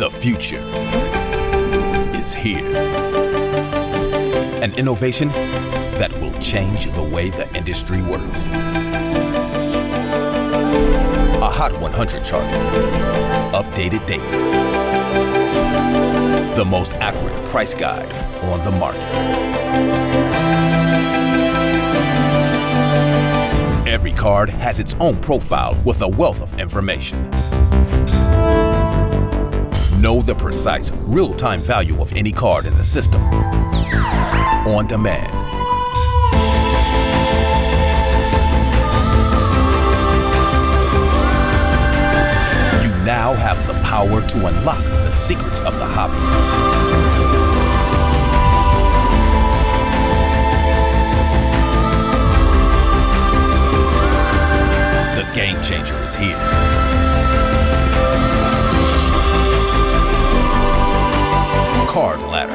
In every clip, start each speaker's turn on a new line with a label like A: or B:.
A: The future is here. An innovation that will change the way the industry works. A Hot 100 chart, updated daily. The most accurate price guide on the market. Every card has its own profile with a wealth of information. Know the precise, real-time value of any card in the system. On demand. You now have the power to unlock the secrets of the hobby. The game changer is here. Card Ladder.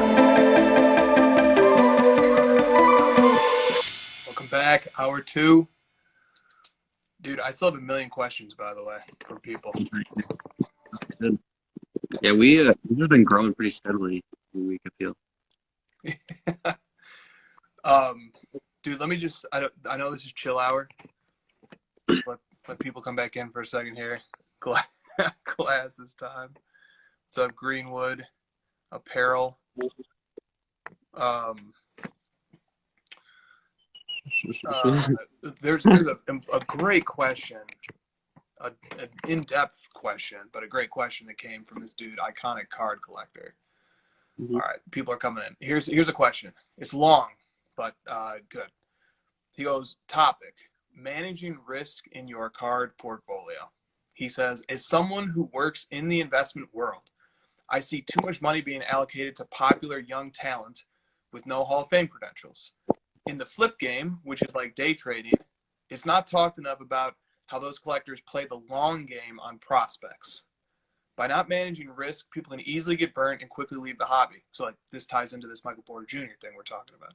B: Welcome back, hour two. Dude, I still have a million questions, by the way, from people.
C: Good. Yeah, we've just been growing pretty steadily every week, I feel.
B: Dude, let me just, I know this is chill hour. Let people come back in for a second here. Class this time. So I have Greenwood, apparel. There's a great question, an in-depth question, but a great question that came from this dude, Iconic Card Collector.
C: Mm-hmm.
B: All right, people are coming in. Here's a question. It's long, but good. He goes, topic, managing risk in your card portfolio. He says, as someone who works in the investment world, I see too much money being allocated to popular young talent with no Hall of Fame credentials. In the flip game, which is like day trading, it's not talked enough about how those collectors play the long game on prospects. By not managing risk, people can easily get burnt and quickly leave the hobby. So like this ties into this Michael Porter Jr. thing we're talking about.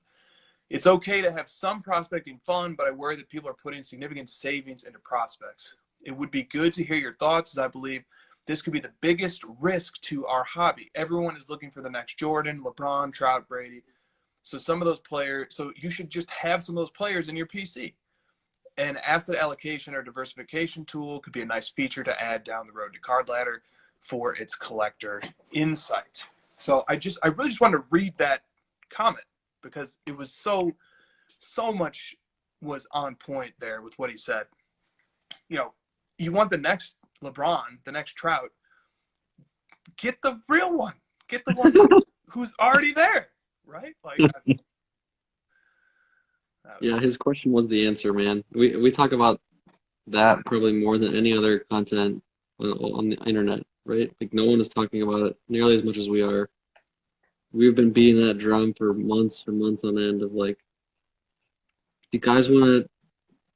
B: It's okay to have some prospecting fun, but I worry that people are putting significant savings into prospects. It would be good to hear your thoughts, as I believe this could be the biggest risk to our hobby. Everyone is looking for the next Jordan, LeBron, Trout, Brady. So some of those players, so you should just have some of those players in your PC. An asset allocation or diversification tool could be a nice feature to add down the road to Card Ladder for its collector insight. So I really just wanted to read that comment because it was so much was on point there with what he said. You know, you want the next LeBron, the next Trout, get the real one. Get the one who's already there. Right? Like,
C: yeah, his question was the answer, man. We talk about that probably more than any other content on the internet, right? Like no one is talking about it nearly as much as we are. We've been beating that drum for months and months on end of like, you guys want to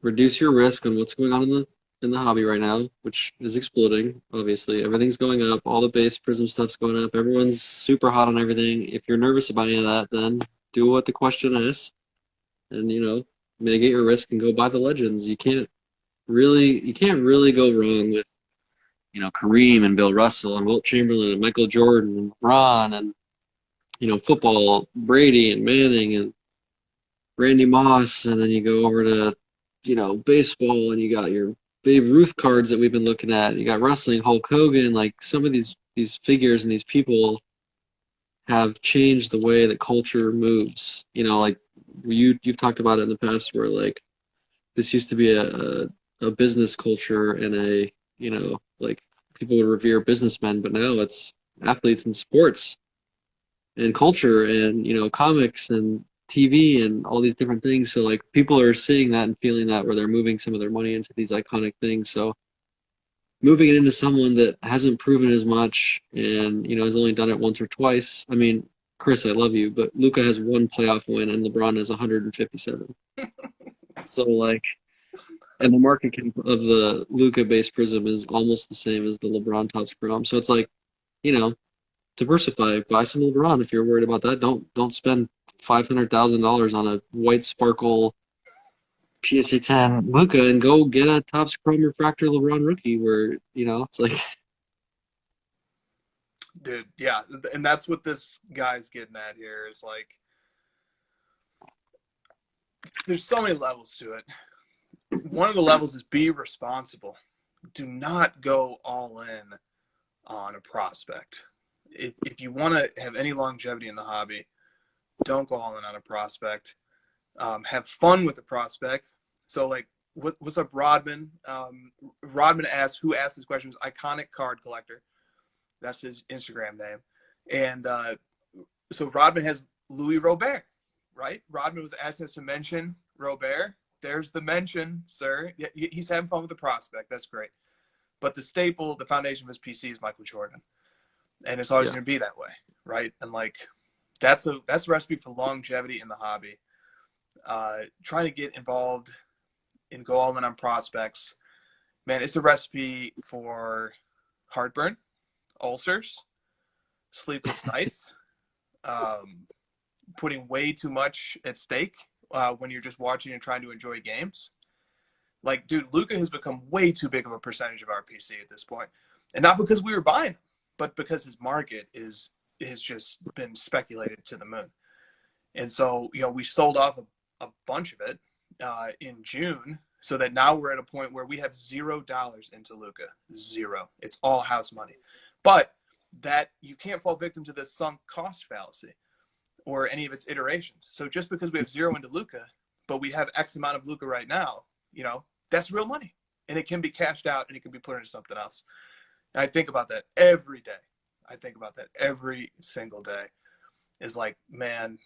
C: reduce your risk on what's going on in the hobby right now, which is exploding, obviously. Everything's going up. All the base prism stuff's going up. Everyone's super hot on everything. If you're nervous about any of that, then do what the question is and, mitigate your risk and go buy the legends. You can't really go wrong with, Kareem and Bill Russell and Wilt Chamberlain and Michael Jordan and Ron and, football, Brady and Manning and Randy Moss. And then you go over to, baseball and you got your Babe Ruth cards that we've been looking at. You got wrestling, Hulk Hogan. Like some of these figures and these people have changed the way that culture moves. Like you've talked about it in the past, where like this used to be a business culture and like people would revere businessmen, but now it's athletes and sports and culture and comics and TV and all these different things. So like people are seeing that and feeling that where they're moving some of their money into these iconic things. So moving it into someone that hasn't proven as much and, has only done it once or twice. I mean, Chris, I love you, but Luka has one playoff win and LeBron has 157. So like, and the market cap of the Luka base prism is almost the same as the LeBron Topps Chrome. So it's like, diversify, buy some LeBron if you're worried about that. Don't spend $500,000 on a white sparkle PSA 10 Luka and go get a Topps Chrome Refractor LeBron rookie where, it's like.
B: Dude, yeah, and that's what this guy's getting at here is like, there's so many levels to it. One of the levels is be responsible. Do not go all in on a prospect. If you want to have any longevity in the hobby, don't go all in on a prospect. Have fun with the prospect. So like, what's up, Rodman? Rodman asked, who asked this question, was Iconic Card Collector. That's his Instagram name. And so Rodman has Louis Robert, right? Rodman was asking us to mention Robert. There's the mention, sir. He's having fun with the prospect. That's great. But the staple, the foundation of his PC is Michael Jordan. And it's always going to be that way, right? And like, that's a recipe for longevity in the hobby. Trying to get involved and go all in on prospects, man, it's a recipe for heartburn, ulcers, sleepless nights, putting way too much at stake when you're just watching and trying to enjoy games. Like, dude, Luka has become way too big of a percentage of our PC at this point. And not because we were buying him, but because his market has just been speculated to the moon. And so, we sold off a bunch of it in June, so that now we're at a point where we have $0 into Luka. Zero. It's all house money. But that you can't fall victim to the sunk cost fallacy or any of its iterations. So just because we have zero into Luka, but we have X amount of Luka right now, that's real money. And it can be cashed out and it can be put into something else. And I think about that every day. I think about that every single day. Is like, man,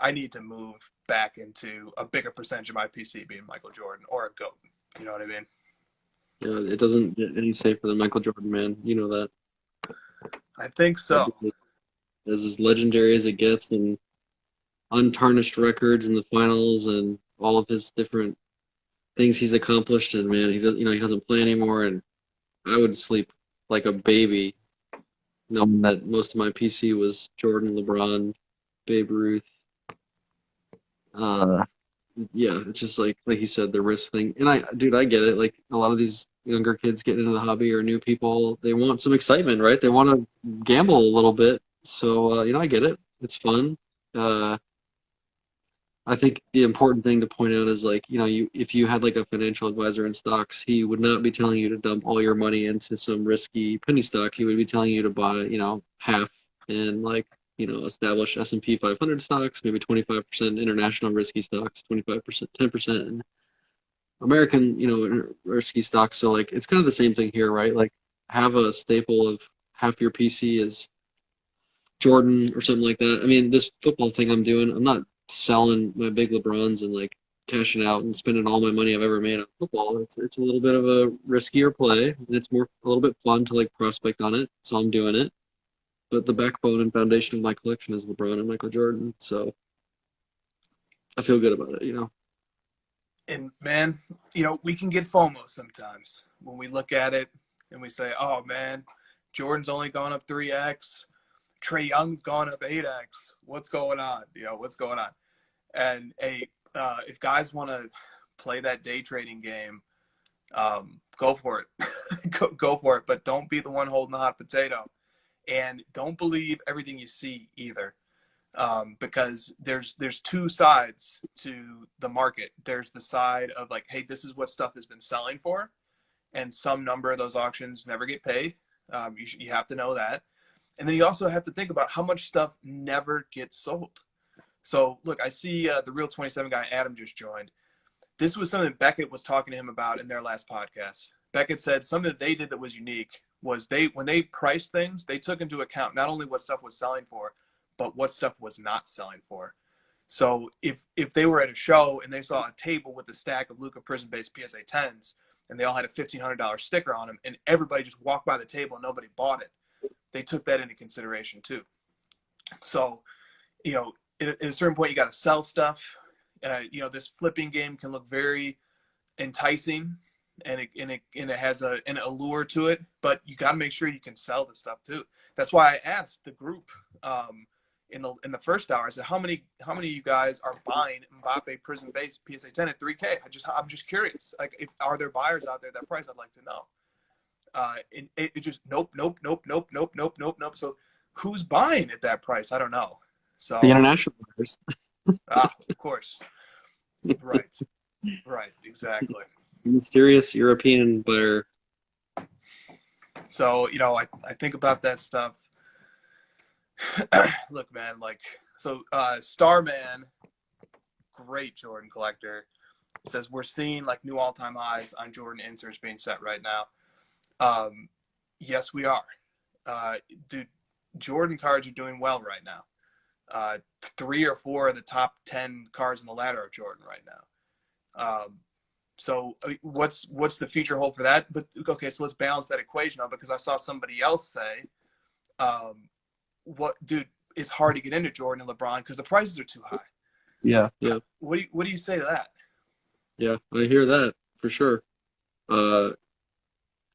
B: I need to move back into a bigger percentage of my PC being Michael Jordan or a GOAT. You know what I mean?
C: Yeah, it doesn't get any safer than Michael Jordan, man. You know that.
B: I think so.
C: As legendary as it gets, and untarnished records in the finals, and all of his different things he's accomplished, and man, he doesn't play anymore. And I would sleep like a baby, knowing that most of my PC was Jordan, LeBron, Babe Ruth. Yeah, it's just like you said, the risk thing. And I get it. Like, a lot of these younger kids getting into the hobby, or new people, they want some excitement, right? They want to gamble a little bit. So, I get it. It's fun. I think the important thing to point out is, like, if you had like a financial advisor in stocks, he would not be telling you to dump all your money into some risky penny stock. He would be telling you to buy, half and, like, establish S&P 500 stocks, maybe 25% international risky stocks, 25%, 10% American, risky stocks. So, like, it's kind of the same thing here, right? Like, have a staple of half your PC is Jordan or something like that. I mean, this football thing I'm doing, I'm not selling my big LeBrons and like cashing out and spending all my money I've ever made on football. It's a little bit of a riskier play, and it's a little bit fun to like prospect on it. So I'm doing it. But the backbone and foundation of my collection is LeBron and Michael Jordan. So I feel good about it,
B: And man, we can get FOMO sometimes when we look at it and we say, oh man, Jordan's only gone up 3x. Trae Young's gone up 8x. What's going on? What's going on? And if guys want to play that day trading game, go for it. go for it. But don't be the one holding the hot potato. And don't believe everything you see either. Because there's two sides to the market. There's the side of like, hey, this is what stuff has been selling for. And some number of those auctions never get paid. You have to know that. And then you also have to think about how much stuff never gets sold. So, look, I see the Real 27 guy, Adam, just joined. This was something Beckett was talking to him about in their last podcast. Beckett said something that they did that was unique was when they priced things, they took into account not only what stuff was selling for, but what stuff was not selling for. So if they were at a show and they saw a table with a stack of Luka Prism-based PSA 10s, and they all had a $1,500 sticker on them, and everybody just walked by the table and nobody bought it, they took that into consideration too. So, at a certain point, you got to sell stuff. This flipping game can look very enticing, and it has an allure to it. But you got to make sure you can sell the stuff too. That's why I asked the group in the first hour. I said, how many of you guys are buying Mbappe Prism based PSA 10 at $3K? I'm just curious. Like, are there buyers out there that price? I'd like to know. And it just nope, nope, nope, nope, nope, nope, nope, nope. So who's buying at that price? I don't know. So
C: The international players.
B: of course, right, right, exactly.
C: Mysterious European buyer.
B: So I think about that stuff. Look, man, like so. Starman, great Jordan collector, says we're seeing like new all-time highs on Jordan inserts being set right now. Yes, we are. Dude, Jordan cards are doing well right now. 3 or 4 of the top 10 cards in the ladder are Jordan right now. So what's the future hold for that? But okay, so let's balance that equation out, because I saw somebody else say, dude, it's hard to get into Jordan and LeBron because the prices are too high.
C: Yeah.
B: What do you say to that?
C: Yeah, I hear that for sure. I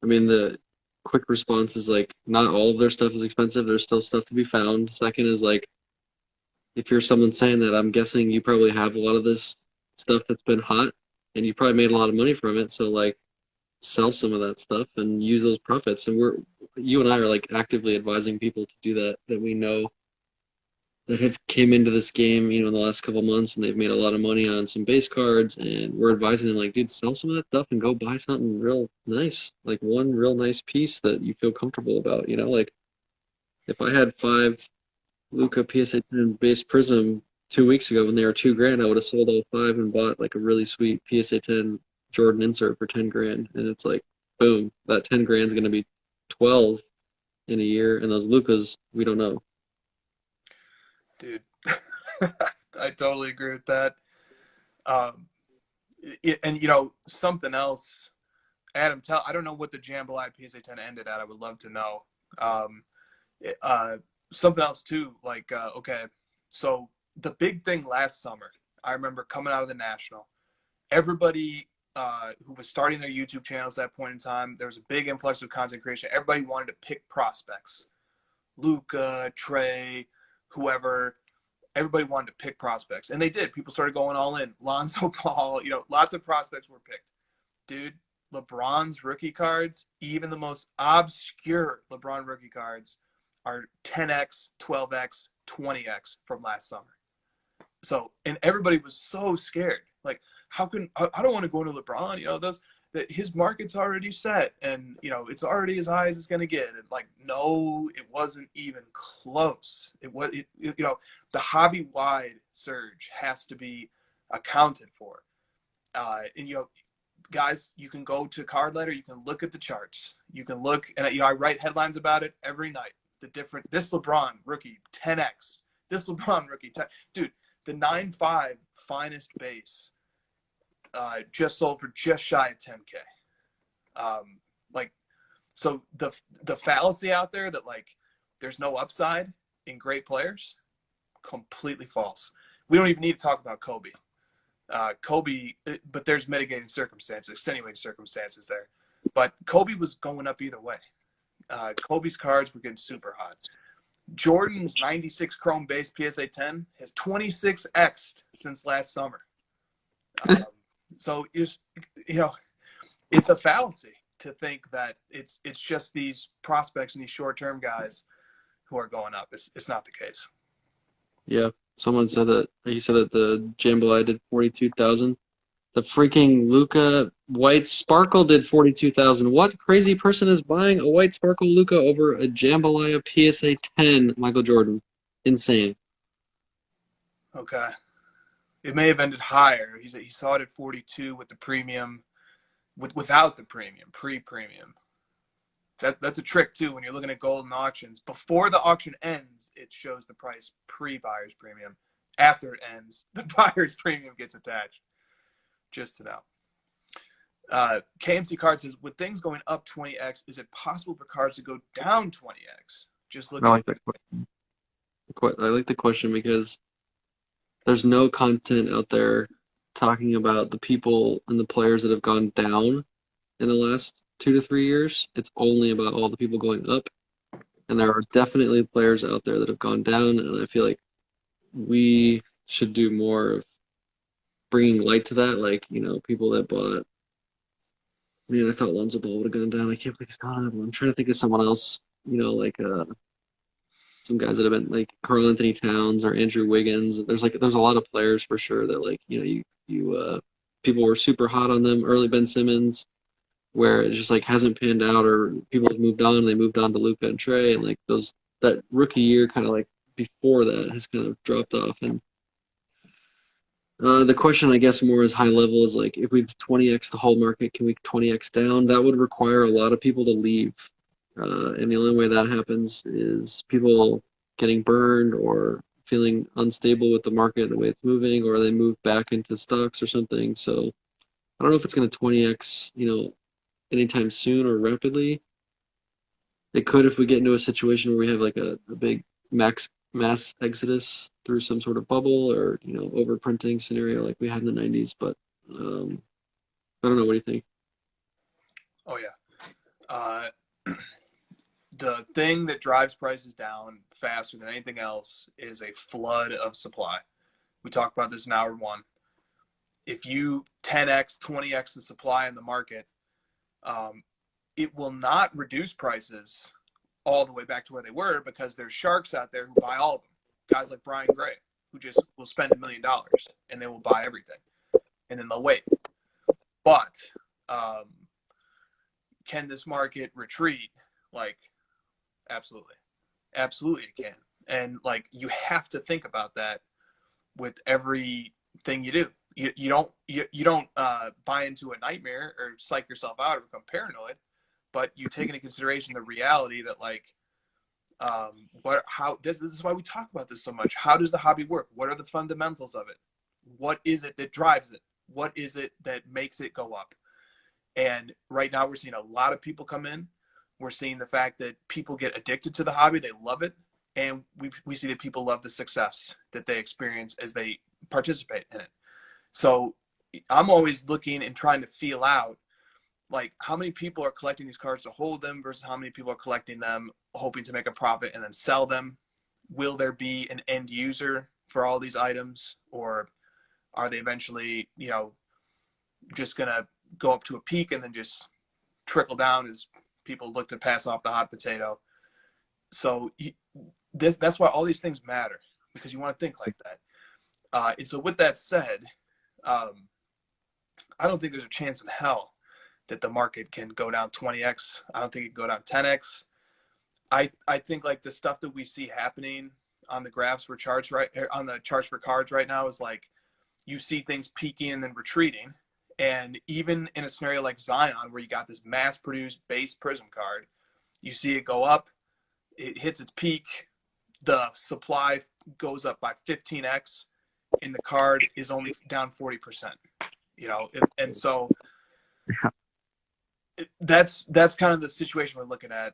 C: mean, the quick response is like, not all of their stuff is expensive. There's still stuff to be found. Second is like, if you're someone saying that, I'm guessing you probably have a lot of this stuff that's been hot, and you probably made a lot of money from it. So like, sell some of that stuff and use those profits. And you and I are like actively advising people to do that we know that have came into this game, in the last couple months, and they've made a lot of money on some base cards, and we're advising them like, dude, sell some of that stuff and go buy something real nice, like one real nice piece that you feel comfortable about. Like if I had 5 Luka PSA 10 base Prism 2 weeks ago when they were $2,000, I would have sold all 5 and bought like a really sweet PSA 10 Jordan insert for $10,000, and it's like, boom, that $10,000 is going to be 12 in a year, and those Lukas, we don't know.
B: Dude, I totally agree with that. And something else, Adam, I don't know what the Jambalaya PSA 10 ended at. I would love to know. Something else too, like, okay, so the big thing last summer, I remember coming out of the National, everybody who was starting their YouTube channels at that point in time, there was a big influx of content creation. Everybody wanted to pick prospects. Luka, Trey, whoever, everybody wanted to pick prospects, and they did. People started going all in. Lonzo Ball, lots of prospects were picked. Dude, LeBron's rookie cards, even the most obscure LeBron rookie cards, are 10x, 12x, 20x from last summer. So, and everybody was so scared. Like, I don't want to go into LeBron, that his market's already set, and it's already as high as it's going to get. And like, no, it wasn't even close. The hobby wide surge has to be accounted for. And guys, you can go to Card Ladder, you can look at the charts, you can look, and I write headlines about it every night. This LeBron rookie 10x, this LeBron rookie 10, dude, the 9.5 finest base just sold for just shy of 10K. So the fallacy out there that like there's no upside in great players, completely false. We don't even need to talk about Kobe. But there's mitigating circumstances, extenuating circumstances there. But Kobe was going up either way. Kobe's cards were getting super hot. Jordan's 96 Chrome base PSA 10 has 26x'd since last summer. So it's a fallacy to think that it's just these prospects and these short-term guys who are going up. It's not the case.
C: Yeah, someone said that. He said that the Jambalaya did 42,000. The freaking Luka White Sparkle did 42,000. What crazy person is buying a White Sparkle Luka over a Jambalaya PSA 10 Michael Jordan? Insane.
B: Okay. It may have ended higher. He saw it at 42 with the premium, without the premium, pre-premium. That's a trick too when you're looking at golden auctions. Before the auction ends, it shows the price pre-buyer's premium. After it ends, the buyer's premium gets attached. Just to know. KMC Card says, with things going up 20x, is it possible for cards to go down 20x? Just look.
C: I like that question. I like the question because there's no content out there talking about the people and the players that have gone down in the last 2 to 3 years. It's only about all the people going up. And there are definitely players out there that have gone down, and I feel like we should do more of bringing light to that, like, people that bought Man, I thought Lonzo Ball would have gone down. I can't believe he's gone. I'm trying to think of someone else, like some guys that have been like Karl Anthony Towns or Andrew Wiggins. There's a lot of players for sure that like, people were super hot on them. Early Ben Simmons, where it just like hasn't panned out, or people have moved on. They moved on to Luka and Trey, and like that rookie year kind of like before that has kind of dropped off. And the question, I guess, more is high level is like, if we've 20x the whole market, can we 20x down? That would require a lot of people to leave. And the only way that happens is people getting burned or feeling unstable with the market and the way it's moving, or they move back into stocks or something. So I don't know if it's going to 20x, anytime soon or rapidly. It could if we get into a situation where we have like a big mass exodus through some sort of bubble or overprinting scenario like we had in the 90s. But I don't know. What do you think?
B: Oh yeah. The thing that drives prices down faster than anything else is a flood of supply. We talked about this in hour one. If you 10x, 20x the supply in the market, it will not reduce prices all the way back to where they were, because there's sharks out there who buy all of them. Guys like Brian Gray, who just will spend $1 million and they will buy everything, and then they'll wait. But can this market retreat? Like, absolutely. Absolutely it can. And like, you have to think about that with everything you do. You don't buy into a nightmare or psych yourself out or become paranoid, but you take into consideration the reality that like, this is why we talk about this so much. How does the hobby work? What are the fundamentals of it? What is it that drives it? What is it that makes it go up? And right now we're seeing a lot of people come in. We're seeing the fact that people get addicted to the hobby. They love it. And we see that people love the success that they experience as they participate in it. So I'm always looking and trying to feel out, like, how many people are collecting these cards to hold them versus how many people are collecting them hoping to make a profit and then sell them. Will there be an end user for all these items, or are they eventually, just going to go up to a peak and then just trickle down as people look to pass off the hot potato? So that's why all these things matter, because you want to think like that. And so with that said, I don't think there's a chance in hell that the market can go down 20x. I don't think it can go down 10x. I think like the stuff that we see happening on the graphs for charts on the charts for cards right now is like, you see things peaking and then retreating. And even in a scenario like Zion, where you got this mass-produced base Prism card, you see it go up, it hits its peak, the supply goes up by 15x, and the card is only down 40%. And so that's kind of the situation we're looking at.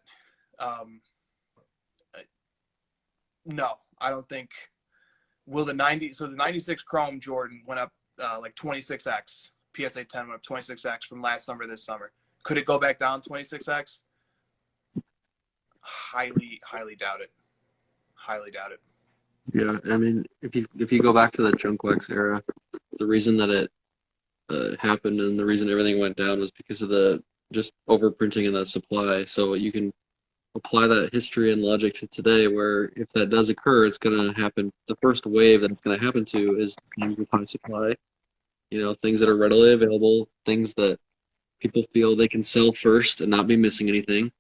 B: No, I don't think. Will the 96 Chrome Jordan went up like 26x. PSA 10 went up 26x from last summer to this summer. Could it go back down 26x? Highly, highly doubt it. Highly doubt it.
C: Yeah, I mean, if you go back to the junk wax era, the reason that it happened and the reason everything went down was because of the just overprinting and the supply. So you can apply that history and logic to today, where if that does occur, it's going to happen. The first wave that it's going to happen to is things with high supply. Things that are readily available, things that people feel they can sell first and not be missing anything.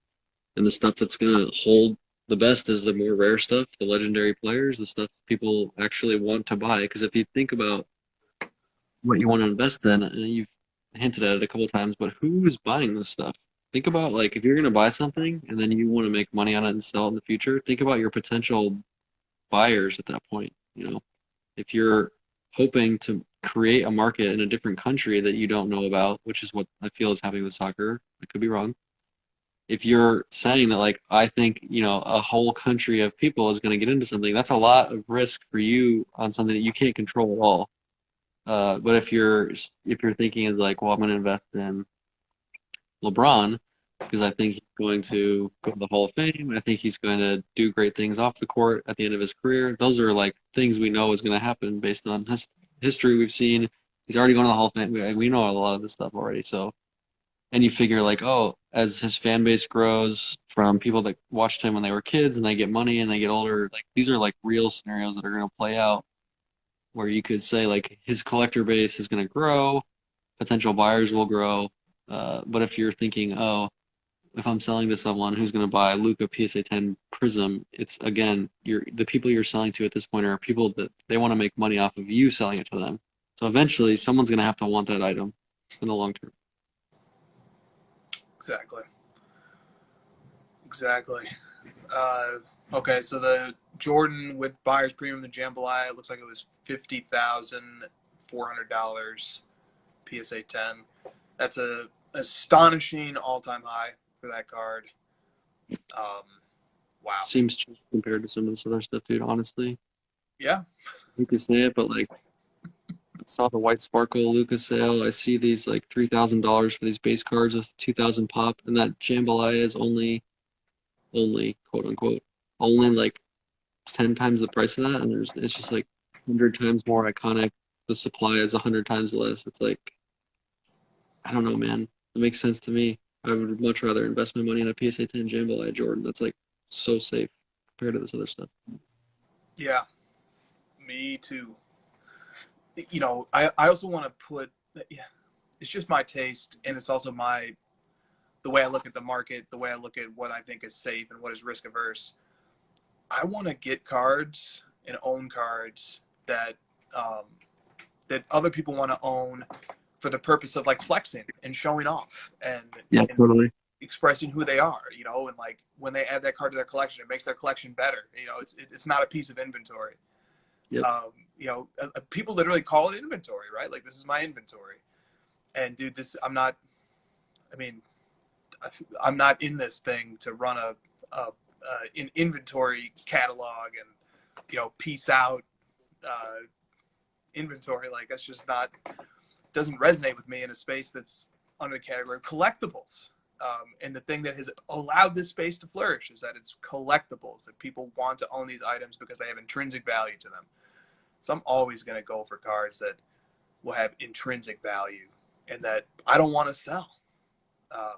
C: And the stuff that's going to hold the best is the more rare stuff, the legendary players, the stuff people actually want to buy. Because if you think about what you want to invest in, and you've hinted at it a couple of times, but who's buying this stuff? Think about, like, if you're going to buy something and then you want to make money on it and sell it in the future, think about your potential buyers at that point. If you're hoping to create a market in a different country that you don't know about, which is what I feel is happening with soccer. I could be wrong. If you're saying that, like, I think, a whole country of people is going to get into something, that's a lot of risk for you on something that you can't control at all. But if you're thinking is like, well, I'm going to invest in LeBron because I think he's going to go to the Hall of Fame. I think he's going to do great things off the court at the end of his career. Those are like things we know is going to happen based on history we've seen. He's already going to the Hall of Fame. We know a lot of this stuff already. So, And you figure like, oh, as his fan base grows from people that watched him when they were kids and they get money and they get older, like these are like real scenarios that are going to play out where you could say like his collector base is going to grow, potential buyers will grow. But if you're thinking, oh, if I'm selling to someone who's going to buy Luka PSA 10 Prism, it's again, the people you're selling to at this point are people that they want to make money off of you selling it to them. So eventually, someone's going to have to want that item in the long term.
B: Exactly. Okay, so the Jordan with buyer's premium, the Jambalaya, it looks like it was $50,400 PSA 10. That's a astonishing all-time high for that card. Wow.
C: Seems cheap compared to some of this other stuff, dude, honestly.
B: Yeah.
C: You can say it, but like I saw the White Sparkle Luka sale. I see these like $3,000 for these base cards with 2,000 pop, and that Jambalaya is only quote unquote only like 10 times the price of that, and it's just like 100 times more iconic. The supply is 100 times less. It's like, I don't know, man. It makes sense to me. I would much rather invest my money in a PSA 10 Jambalaya Jordan. That's like so safe compared to this other stuff.
B: Yeah, me too. You know, I also want to put, it's just my taste, and it's also the way I look at the market, the way I look at what I think is safe and what is risk averse. I want to get cards and own cards that that other people want to own for the purpose of like flexing and showing off and
C: Totally
B: expressing who they are, you know, and like when they add that card to their collection, it makes their collection better. You know, it's not a piece of inventory.
C: Yep.
B: You know, people literally call it inventory, right? Like, this is my inventory. And dude, I'm not in this thing to run an inventory catalog and, you know, piece out inventory. Like, that's just doesn't resonate with me in a space that's under the category of collectibles. And the thing that has allowed this space to flourish is that it's collectibles, that people want to own these items because they have intrinsic value to them. So I'm always going to go for cards that will have intrinsic value and that I don't want to sell.
C: I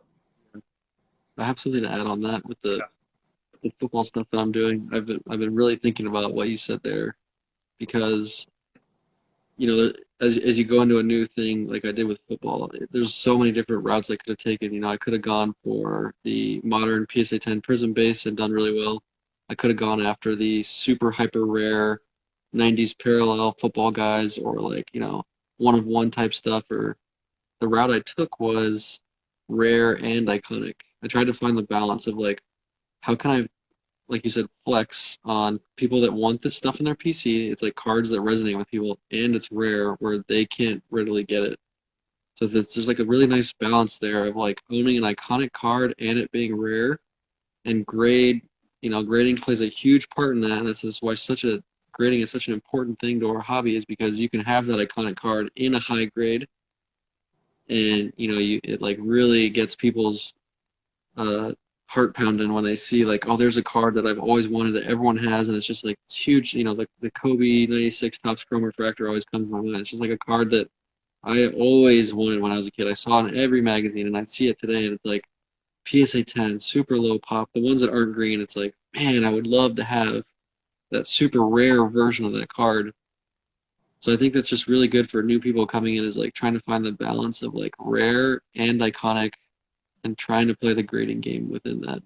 C: have something to add on that with the football stuff that I'm doing. I've been really thinking about what you said there, because you know, as you go into a new thing like I did with football, there's so many different routes I could have taken. You know, I could have gone for the modern PSA 10 Prism base and done really well. I could have gone after the super hyper rare 90s parallel football guys, or like, you know, one of one type stuff. Or the route I took was rare and iconic. I tried to find the balance of like, how can I, like you said, flex on people that want this stuff in their PC. It's like cards that resonate with people, and it's rare where they can't readily get it. So there's like a really nice balance there of like owning an iconic card and it being rare. And grading plays a huge part in that. And this is why grading is such an important thing to our hobby, is because you can have that iconic card in a high grade, and you know, it like really gets people's heart pounding when they see like, oh, there's a card that I've always wanted that everyone has, and it's just like, it's huge. You know, like the Kobe 96 Topps Chrome Refractor always comes to my mind. It's just like a card that I always wanted when I was a kid. I saw it in every magazine, and I see it today, and it's like PSA 10, super low pop. The ones that aren't green, it's like, man, I would love to have that super rare version of that card. So I think that's just really good for new people coming in, is like trying to find the balance of like rare and iconic, and trying to play the grading game within that.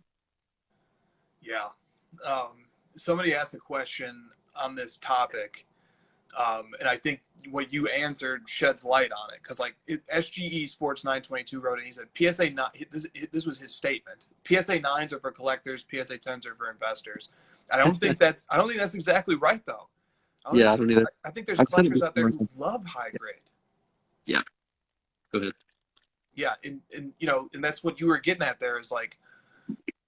B: Yeah. Somebody asked a question on this topic, and I think what you answered sheds light on it, because like SGE Sports 922 wrote it. He said PSA 9. This was his statement. PSA 9s are for collectors. PSA 10s are for investors. I don't think that's exactly right though. I don't either. I think there's collectors out there who love high grade.
C: Yeah. Go ahead.
B: Yeah, and you know, and that's what you were getting at there, is like,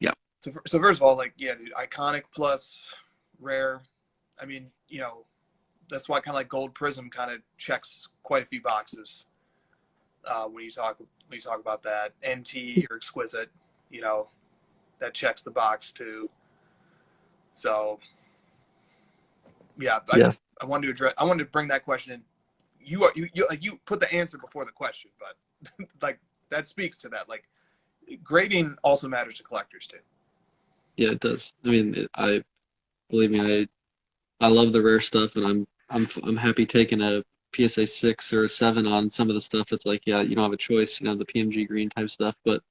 C: yeah.
B: So first of all, like, yeah, dude, iconic plus rare. I mean, you know, that's why kind of like Gold Prism kind of checks quite a few boxes when you talk about that. NT or Exquisite, you know, that checks the box too. So yeah, I wanted to bring that question in. You put the answer before the question, but like that speaks to that. Like, grading also matters to collectors too.
C: Yeah, it does. I mean, I believe me, I love the rare stuff, and I'm happy taking a PSA 6 or a 7 on some of the stuff. It's like, yeah, you don't have a choice, the PMG green type stuff, but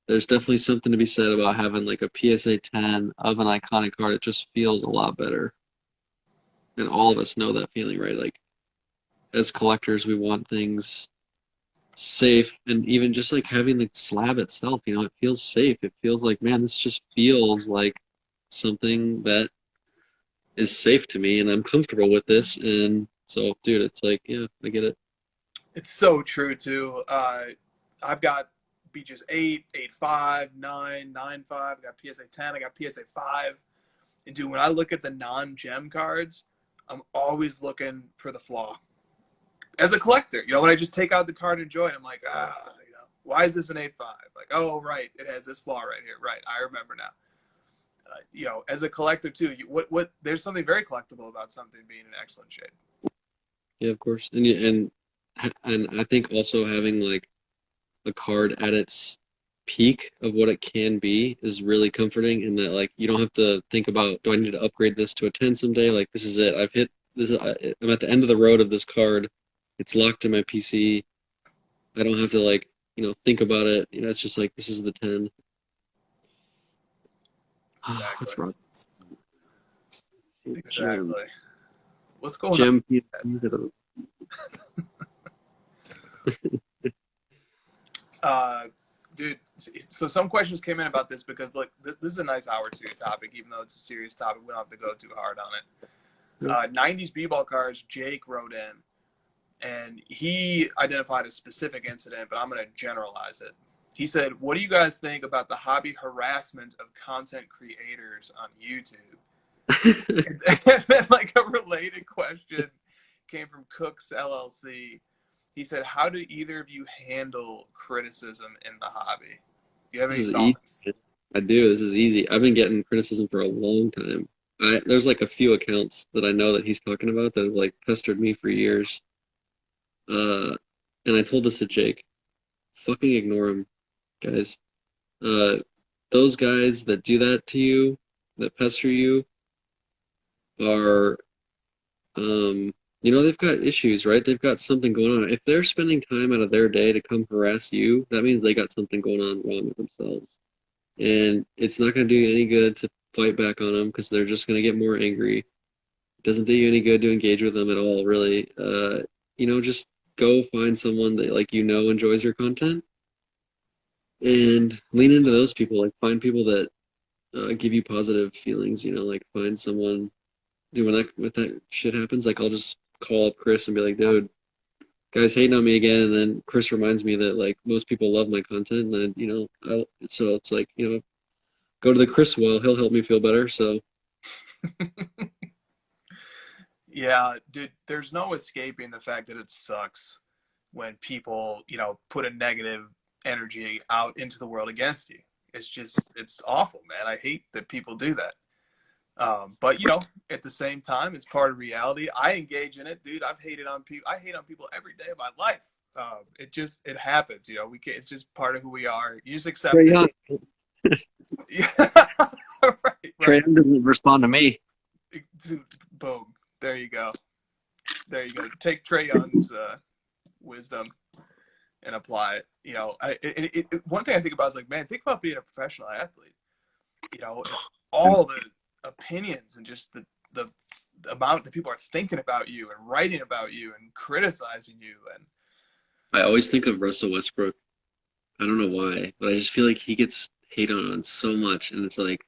C: there's definitely something to be said about having like a PSA 10 of an iconic card. It just feels a lot better. And all of us know that feeling, right? Like, as collectors, we want things safe, and even just like having the slab itself, it feels safe. It feels like, man, this just feels like something that is safe to me, and I'm comfortable with this. And so, dude, it's like, yeah, I get it.
B: It's so true too. I've got Beaches 8, 8.5, 9, 9.5. I got PSA 10. I got PSA 5. And dude, when I look at the non-gem cards, I'm always looking for the flaw. As a collector, when I just take out the card and enjoy it, I'm like, why is this an 8.5? Like, oh, right, it has this flaw right here. Right, I remember now. As a collector too, there's something very collectible about something being in excellent shape.
C: Yeah, of course. And I think also having like a card at its peak of what it can be is really comforting, in that like you don't have to think about, do I need to upgrade this to a 10 someday? Like, this is it. I've hit this. I'm at the end of the road of this card. It's locked in my PC. I don't have to like think about it. It's just like, this is the 10.
B: Exactly.
C: What's wrong?
B: Exactly. What's going
C: Gem
B: dude, so some questions came in about this, because look, this is a nice hour two topic, even though it's a serious topic. We don't have to go too hard on it. 90s b-ball cards, Jake wrote in, and he identified a specific incident, but I'm going to generalize it. He said, what do you guys think about the hobby harassment of content creators on YouTube? And then like a related question came from Cooks LLC. He said, how do either of you handle criticism in the hobby? Do you have any thoughts?
C: I do. This is easy. I've been getting criticism for a long time. There's like a few accounts that I know that he's talking about that have like pestered me for years. And I told this to Jake. Fucking ignore him, guys. Those guys that do that to you, that pester you, are they've got issues, right? They've got something going on. If they're spending time out of their day to come harass you, that means they got something going on wrong with themselves. And it's not going to do you any good to fight back on them, because they're just going to get more angry. It doesn't do you any good to engage with them at all, really. Just go find someone that enjoys your content and lean into those people. Like, find people that give you positive feelings, like find someone. When that shit happens, like, I'll just call up Chris and be like, dude, guys hating on me again. And then Chris reminds me that like most people love my content, and then so it's like, go to the Chris well, he'll help me feel better. So
B: yeah, dude, there's no escaping the fact that it sucks when people put a negative energy out into the world against you. It's awful, man. I hate that people do that. But at the same time, it's part of reality. I engage in it, dude. I hate on people every day of my life. It happens, we can't, it's just part of who we are. You just accept it. Yeah. right.
C: Trey doesn't respond to me.
B: Boom. There you go. Take Trey Young's wisdom and apply it. One thing I think about is like, man, think about being a professional athlete. All the opinions and just the amount that people are thinking about you and writing about you and criticizing you. And
C: I always think of Russell Westbrook. I don't know why, but I just feel like he gets hated on so much, and it's like,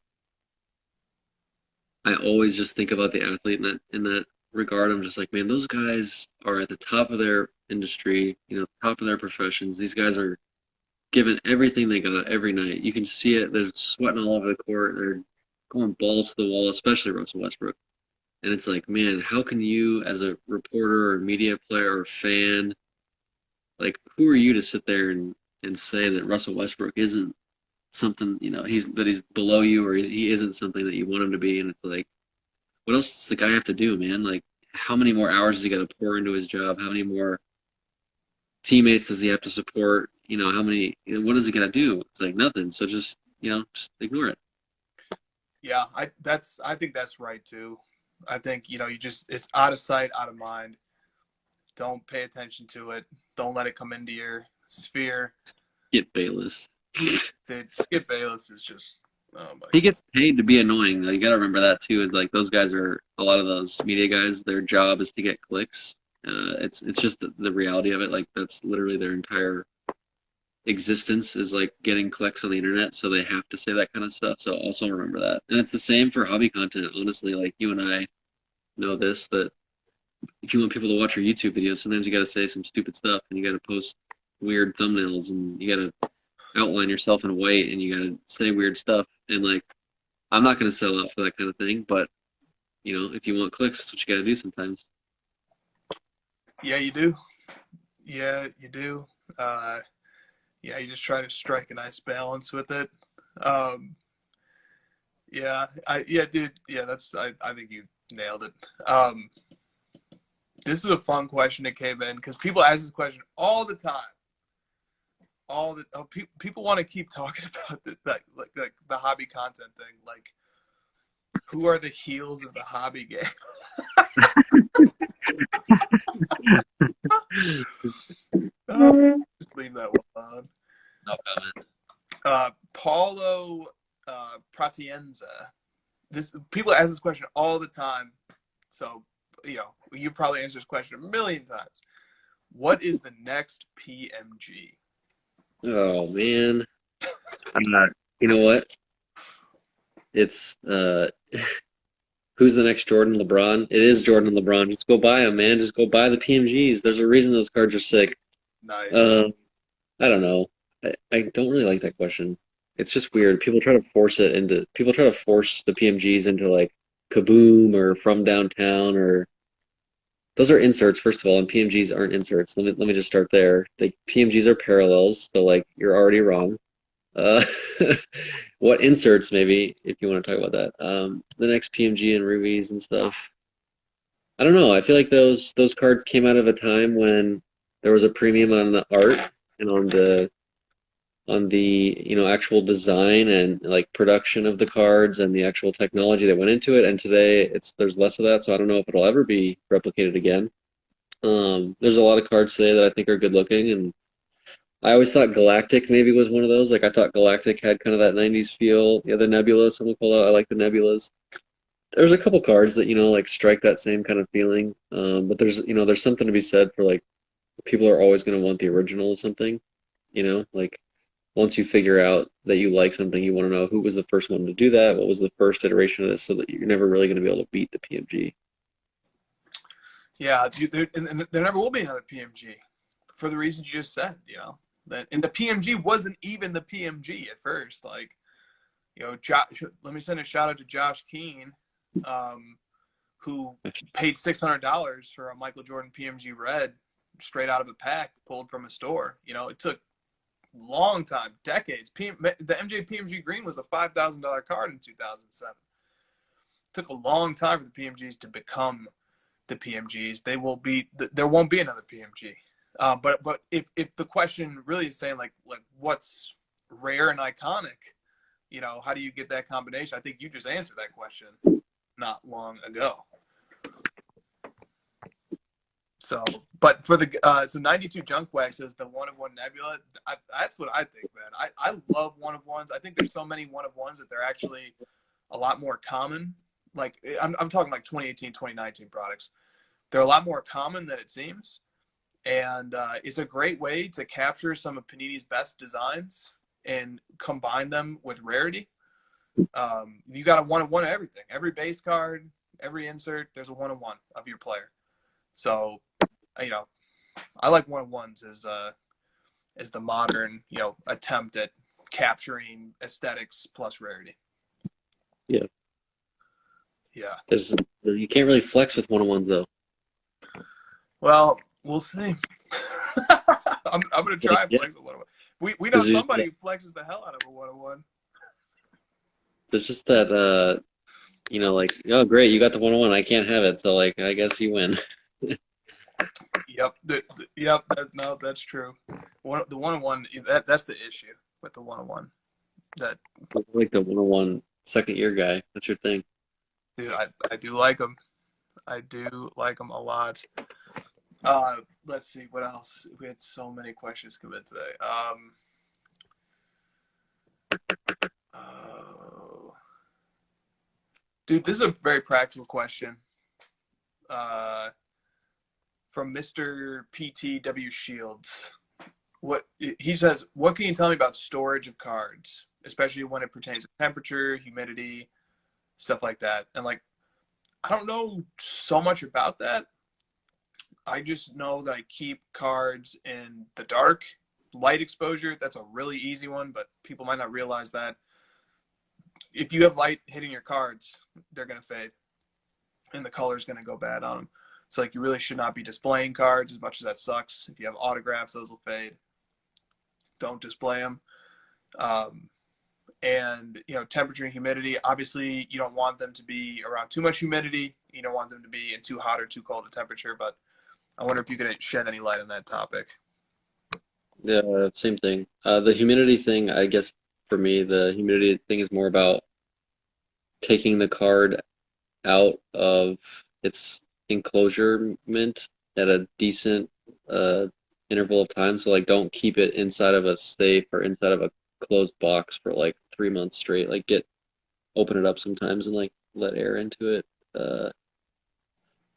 C: I always just think about the athlete in that regard. I'm just like, man, those guys are at the top of their industry, top of their professions. These guys are giving everything they got every night. You can see it. They're sweating all over the court. They're going balls to the wall, especially Russell Westbrook. And it's like, man, how can you, as a reporter or media player or fan, like, who are you to sit there and say that Russell Westbrook isn't something, he's below you, or he isn't something that you want him to be? And it's like, what else does the guy have to do, man? Like, how many more hours does he got to pour into his job? How many more teammates does he have to support? how many, what is it gonna do? It's like nothing. So just ignore it.
B: Yeah, I think that's right too. I think, it's out of sight, out of mind. Don't pay attention to it. Don't let it come into your sphere.
C: Get Bayless.
B: Dude, Skip Bayless is just, oh my.
C: He gets paid to be annoying though. You gotta remember that too. Is like those guys are a lot of those media guys. Their job is to get clicks. It's just the reality of it. Like that's literally their entire existence is like getting clicks on the internet. So they have to say that kind of stuff. So also remember that. And it's the same for hobby content. Honestly, like you and I know this, that if you want people to watch your YouTube videos, sometimes you got to say some stupid stuff and you got to post weird thumbnails and you got to outline yourself in white and you got to say weird stuff. And like, I'm not going to sell out for that kind of thing, but if you want clicks, that's what you got to do sometimes.
B: Yeah, you do. Yeah, you do. Yeah, you just try to strike a nice balance with it. Dude. Yeah, I think you nailed it. This is a fun question that came in because people ask this question all the time. People want to keep talking about the hobby content thing. Like, who are the heels of the hobby game? Just leave that one on.
C: No comment.
B: Paulo Pratienza. People ask this question all the time, so you probably answered this question a million times. What is the next PMG?
C: Oh man, I'm not. You know what? It's who's the next Jordan LeBron? It is Jordan LeBron. Just go buy them, man. Just go buy the PMGs. There's a reason those cards are sick.
B: Nice.
C: I don't know. I don't really like that question. It's just weird. People try to force the PMGs into like Kaboom or From Downtown or those are inserts, first of all, and PMGs aren't inserts. Let me just start there. The PMGs are parallels, so like you're already wrong. Uh, what inserts maybe if you want to talk about that? The next PMG and Ruiz and stuff. I don't know. I feel like those cards came out of a time when there was a premium on the art and on the actual design and like production of the cards and the actual technology that went into it. And today there's less of that, so I don't know if it'll ever be replicated again. There's a lot of cards today that I think are good looking, and I always thought Galactic maybe was one of those. Like I thought Galactic had kind of that 90s feel. Yeah, the Nebula, someone called out. I like the Nebulas. There's a couple cards that like strike that same kind of feeling. But there's something to be said for like people are always going to want the original of something. Like once you figure out that you like something, you want to know who was the first one to do that, what was the first iteration of this, so that you're never really going to be able to beat the PMG.
B: Yeah, and there never will be another PMG for the reasons you just said. And the PMG wasn't even the PMG at first. Like, let me send a shout out to Josh Keane, who paid $600 for a Michael Jordan PMG Red straight out of a pack pulled from a store. It took long time, decades. The MJ PMG Green was a $5,000 card in 2007. It took a long time for the PMGs to become the PMGs. There won't be another PMG. But if the question really is saying like what's rare and iconic, how do you get that combination? I think you just answered that question not long ago. So, but for so 92 Junk Wax is the 1-of-1 Nebula. That's what I think, man. I love 1-of-1s. I think there's so many 1-of-1s that they're actually a lot more common. Like I'm talking like 2018, 2019 products. They're a lot more common than it seems. And it's a great way to capture some of Panini's best designs and combine them with rarity. You got a 1-of-1 of everything. Every base card, every insert, there's a 1-of-1 of your player. So, I like 1-of-1s as the modern, attempt at capturing aesthetics plus rarity.
C: Yeah.
B: Yeah.
C: You can't really flex with 1-of-1s though.
B: Well, we'll see. I'm gonna try and flex with 1-of-1. We know somebody who flexes the hell out of a 1-of-1.
C: There's just that like, oh great, you got the 1-of-1, I can't have it, so like I guess you win.
B: Yep. Yep. No, that's true. The 101, that's the issue with the 101. That
C: Like the 101 second year guy. That's your thing.
B: dude, I do like them. I do like them a lot. Let's see what else. We had so many questions come in today. Dude, this is a very practical question. From Mr. PTW Shields. What he says, what can you tell me about storage of cards, especially when it pertains to temperature, humidity, stuff like that? And like, I don't know so much about that. I just know that I keep cards in the dark, light exposure. That's a really easy one, but people might not realize that. If you have light hitting your cards, they're going to fade, and the color's going to go bad on them. So like, you really should not be displaying cards, as much as that sucks. If you have autographs, those will fade. Don't display them. And temperature and humidity, obviously you don't want them to be around too much humidity. You don't want them to be in too hot or too cold a temperature, but I wonder if you could shed any light on that topic.
C: Yeah, same thing. The humidity thing, I guess for me, the humidity thing is more about taking the card out of its enclosure-ment at a decent interval of time. So like, don't keep it inside of a safe or inside of a closed box for like 3 months straight. Like, open it up sometimes and like let air into it.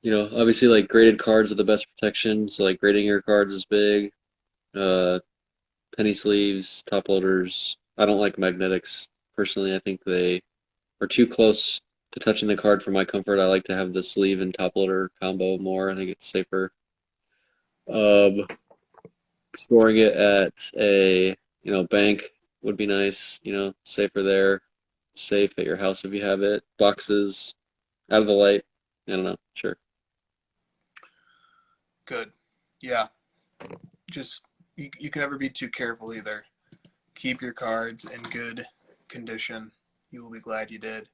C: Obviously like graded cards are the best protection. So like grading your cards is big. Penny sleeves, top loaders. I don't like magnetics personally. I think they are too close to touching the card for my comfort. I like to have the sleeve and top loader combo more. I think it's safer. Storing it at a bank would be nice. Safer there. Safe at your house if you have it. Boxes out of the light. I don't know. Sure.
B: Good. Yeah. Just you can never be too careful either. Keep your cards in good condition. You will be glad you did.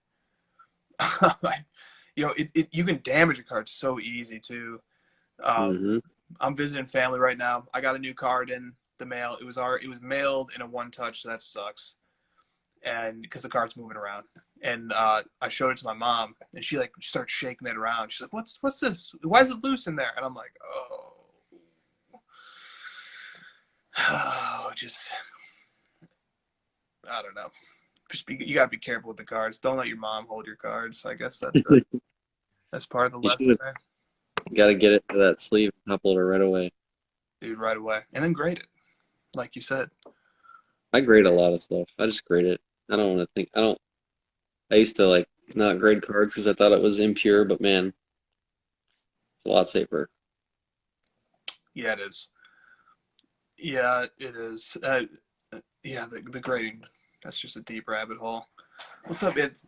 B: You can damage a card so easy too. I'm visiting family right now. I got a new card in the mail. It was mailed in a one touch, so that sucks. And because the card's moving around, and I showed it to my mom, and she starts shaking it around. She's like, "What's this? Why is it loose in there?" And I'm like, just I don't know. You gotta be careful with the cards. Don't let your mom hold your cards. I guess that's part of the lesson there.
C: You gotta get it to that sleeve top loader right away.
B: Dude, right away. And then grade it, like you said.
C: I grade a lot of stuff. I just grade it. I don't want to think. I used to like not grade cards because I thought it was impure, but man, it's a lot safer.
B: Yeah, it is. Yeah, it is. Yeah, the grading, that's just a deep rabbit hole. What's up? It's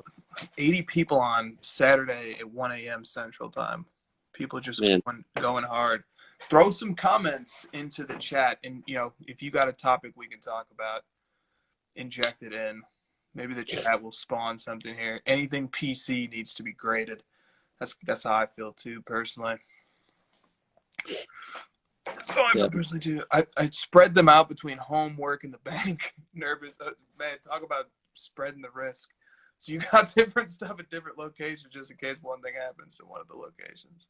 B: 80 people on Saturday at 1 a.m. Central Time. People just going hard. Throw some comments into the chat, and if you got a topic we can talk about, inject it in. Maybe the chat will spawn something here. Anything PC needs to be graded. That's how I feel too, personally. That's how I feel personally too. I spread them out between home, work, and the bank. Nervous, man. Talk about spreading the risk. So you got different stuff at different locations just in case one thing happens to one of the locations.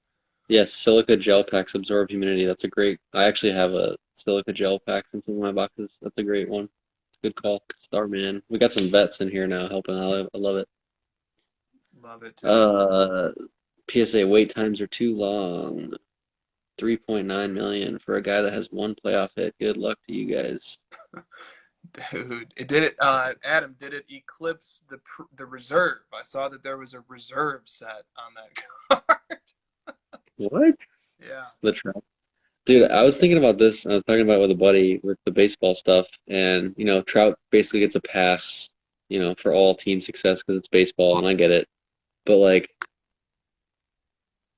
C: Yes, silica gel packs absorb humidity. That's a great. I actually have a silica gel pack in some of my boxes. That's a great one. Good call, Starman. We got some vets in here now helping. I love it.
B: Love it too.
C: PSA wait times are too long. 3.9 million for a guy that has one playoff hit. Good luck to you guys.
B: Dude, it did it. Adam, did it eclipse the reserve? I saw that there was a reserve set on that card.
C: What?
B: Yeah.
C: The trap. Dude, I was thinking about this. I was talking about it with a buddy with the baseball stuff, and Trout basically gets a pass, for all team success because it's baseball, and I get it. But like,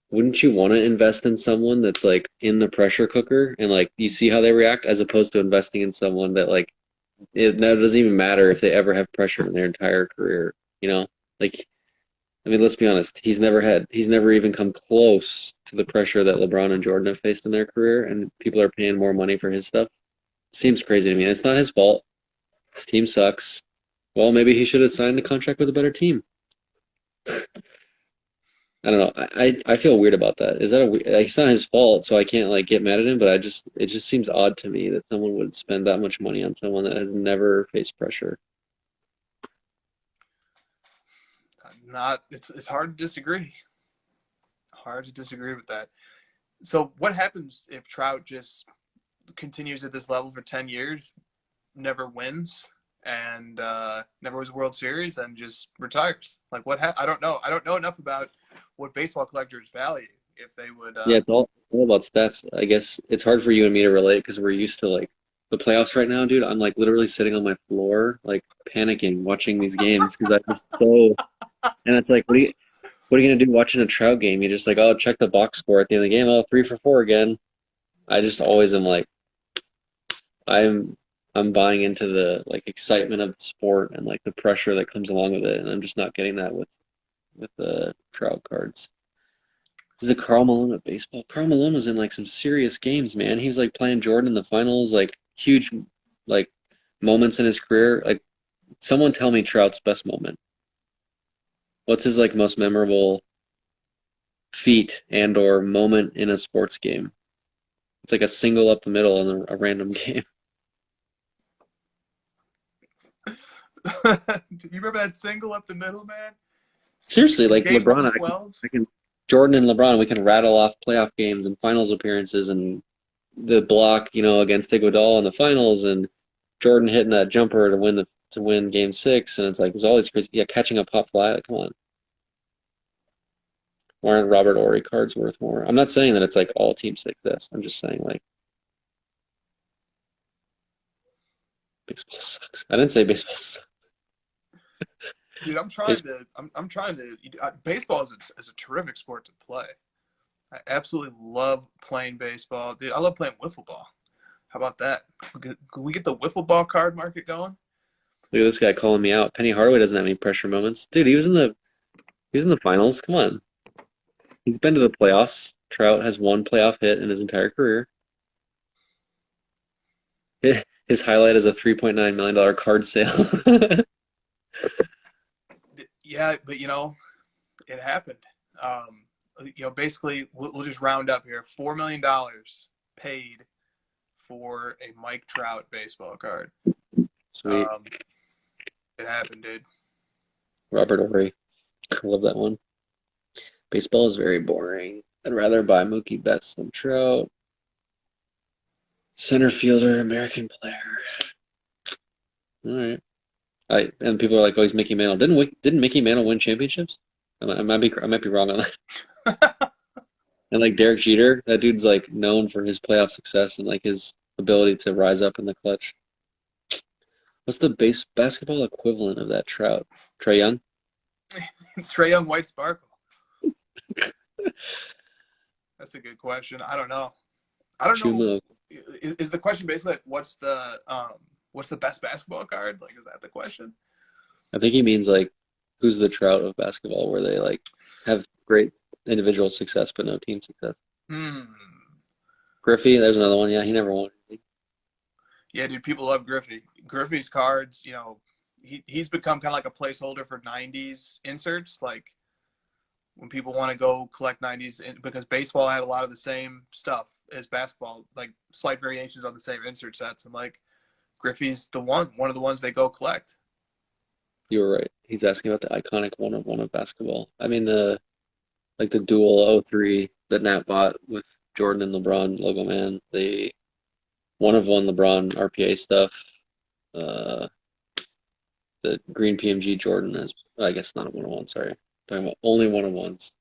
C: wouldn't you want to invest in someone that's like in the pressure cooker and like you see how they react, as opposed to investing in someone that like it doesn't even matter if they ever have pressure in their entire career, like I mean, let's be honest. He's never even come close to the pressure that LeBron and Jordan have faced in their career, and people are paying more money for his stuff. Seems crazy to me. And it's not his fault. His team sucks. Well, maybe he should have signed a contract with a better team. I don't know. I feel weird about that. Is that it's not his fault, so I can't like get mad at him, but it just seems odd to me that someone would spend that much money on someone that has never faced pressure.
B: Not it's hard to disagree. Hard to disagree with that. So what happens if Trout just continues at this level for 10 years, never wins, and never wins a World Series, and just retires? Like I don't know. I don't know enough about what baseball collectors value. If they would.
C: Yeah, it's all about stats. I guess it's hard for you and me to relate because we're used to like the playoffs right now, dude. I'm like literally sitting on my floor, like panicking, watching these games because I'm just so. And it's like, what are you gonna do watching a Trout game? You just like, oh, check the box score at the end of the game. Oh, 3 for 4 again. I just always am like, I'm buying into the like excitement of the sport and like the pressure that comes along with it, and I'm just not getting that with the Trout cards. Is it Karl Malone of baseball? Karl Malone was in like some serious games, man. He was like playing Jordan in the finals, like huge like moments in his career. Like someone tell me Trout's best moment. What's his like most memorable feat and or moment in a sports game? It's like a single up the middle in a random game.
B: Do you remember that single up the middle, man?
C: Seriously, like
B: Game
C: LeBron,
B: 112?
C: Jordan and LeBron, we can rattle off playoff games and finals appearances and the block, against Iguodala in the finals, and Jordan hitting that jumper to win Game 6, and it's like there's all these crazy, catching a pop fly. Like, come on, why aren't Robert Ory cards worth more? I'm not saying that it's like all team success. I'm just saying like baseball sucks. I didn't say baseball sucks.
B: Dude, I'm trying to. Baseball is a terrific sport to play. I absolutely love playing baseball, dude. I love playing wiffle ball. How about that? Could we get the wiffle ball card market going?
C: Look at this guy calling me out. Penny Hardaway doesn't have any pressure moments, dude. He was in the finals. Come on, he's been to the playoffs. Trout has one playoff hit in his entire career. His highlight is a $3.9 million card sale.
B: Yeah, but it happened. Basically, we'll just round up here. $4 million paid for a Mike Trout baseball card.
C: Sweet.
B: It happened, dude.
C: Robert Ory. I love that one. Baseball is very boring. I'd rather buy Mookie Betts than Trout. Center fielder, American player. All right. And people are like, oh, he's Mickey Mantle. Didn't Mickey Mantle win championships? I might be wrong on that. And like Derek Jeter, that dude's like known for his playoff success and like his ability to rise up in the clutch. What's the basketball equivalent of that Trout? Trae Young?
B: Trae Young, White Sparkle. That's a good question. I don't know. Is the question basically like what's the best basketball card? Like, is that the question?
C: I think he means like who's the Trout of basketball, where they like have great individual success but no team success. Griffey, there's another one. Yeah, he never won anything.
B: Yeah, dude, people love Griffey. Griffey's cards, he's become kind of like a placeholder for 90s inserts. Like when people want to go collect 90s, because baseball had a lot of the same stuff as basketball, like slight variations on the same insert sets. And like Griffey's one of the ones they go collect.
C: You were right. He's asking about the iconic one of basketball. I mean the dual 03 that Nat bought with Jordan and LeBron logo man. The one LeBron RPA stuff. The green PMG Jordan is, I guess not a 101, sorry. Talking about only 101s.